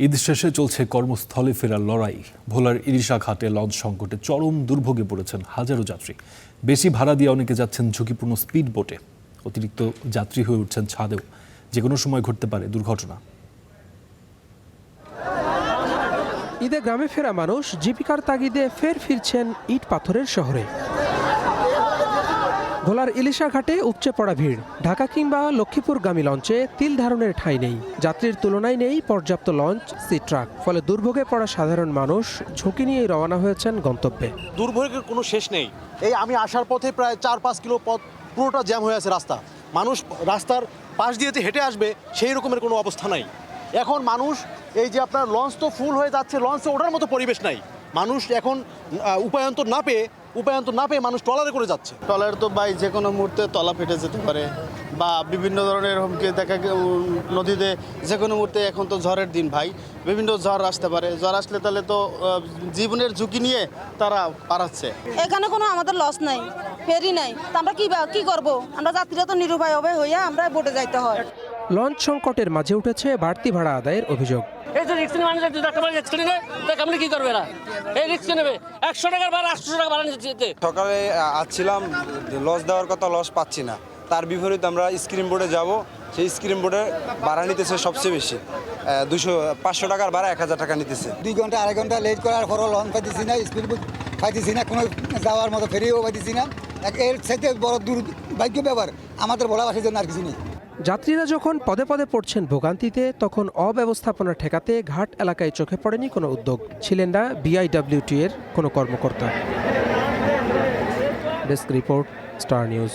ঈদ শেষে চলছে কর্মস্থলে ফেরার লড়াই। ভোলার ইলিশা ঘাটে লঞ্চ সংকটে চরম দুর্ভোগে পড়েছেন হাজারো যাত্রী। বেশি ভাড়া দিয়ে অনেকে যাচ্ছেন ঝুঁকিপূর্ণ স্পিড বোটে। অতিরিক্ত যাত্রী হয়ে উঠছেন ছাদেও। যে কোনো সময় ঘটতে পারে দুর্ঘটনা। ঈদে গ্রামে ফেরা মানুষ জীবিকার তাগিদে ফিরছেন ইট পাথরের শহরে। ভোলার ইলিশা ঘাটে উপচে পড়া ভিড়। ঢাকা কিংবা লক্ষ্মীপুরগামী লঞ্চে তিল ধারণের ঠাঁই নেই। যাত্রীর তুলনায় নেই পর্যাপ্ত লঞ্চ, সি ট্রাক। ফলে দুর্ভোগে পড়া সাধারণ মানুষ ঝুঁকি নিয়েই রওনা হয়েছেন গন্তব্যে। দুর্ভোগের কোনো শেষ নেই। এই আমি আসার পথে প্রায় 4-5 কিলো পথ পুরোটা জ্যাম হয়ে আছে রাস্তা। মানুষ রাস্তার পাশ দিয়ে যে হেঁটে আসবে সেই রকমের কোনো অবস্থা নাই। এখন মানুষ এই যে আপনার লঞ্চ তো ফুল হয়ে যাচ্ছে, লঞ্চে ওঠার মতো পরিবেশ নাই। মানুষ এখন উপায়ন্তর না পেয়ে মানুষ ট্রলারে করে যাচ্ছে। ট্রলার তো ভাই যে কোনো মুহূর্তে তলা ফেটে যেতে পারে বা বিভিন্ন ধরনের হুমকি দেখা নদীতে যে কোনো মুহূর্তে। এখন তো ঝড়ের দিন ভাই, বিভিন্ন ঝড় আসতে পারে। ঝড় আসলে তাহলে তো জীবনের ঝুঁকি নিয়ে তারা পারাচ্ছে। এখানে কোনো আমাদের লস নাই, ফেরি নাই, তো আমরা কি করব? আমরা যাত্রীরা তো নিরুপায় হইয়া আমরা বোটে যাইতে হয়। লঞ্চ সংকটের মাঝে উঠেছে বাড়তি ভাড়া আদায়ের অভিযোগ। এই যে রিক্সা মানুষ আপনি কি করবে না? এই রিক্সা নেবে 100 টাকার ভাড়া 800 টাকা ভাড়া নিতে। সকালে আসছিলাম, লস দেওয়ার কথা, লস পাচ্ছি না। তার বিপরীত আমরা স্ক্রিন বোর্ডে যাব, সেই স্ক্রিন বোর্ডে ভাড়া নিতেছে সবচেয়ে বেশি। 500 টাকার ভাড়া 1000 টাকা নিতেছে। 2 ঘন্টা 2.5 ঘন্টা লেট করার পরও লঞ্চ পাইতেছি না, স্পিড বোট পাইতেছি না, কোনো যাওয়ার মতো ফেরিও পাইতেছি না। এর সাথে বড় দুর্ভাগ্য ব্যাপার আমাদের ভোলাবাসীর জন্য আর কিছু নেই। যাত্রীরা যখন পদে পদে পড়ছেন ভোগান্তিতে, তখন অব্যবস্থাপনা ঠেকাতে ঘাট এলাকায় চোখে পড়েনি কোনো উদ্যোগ। ছিলেন না BIWT এর কোনো কর্মকর্তা। Desk report, star news.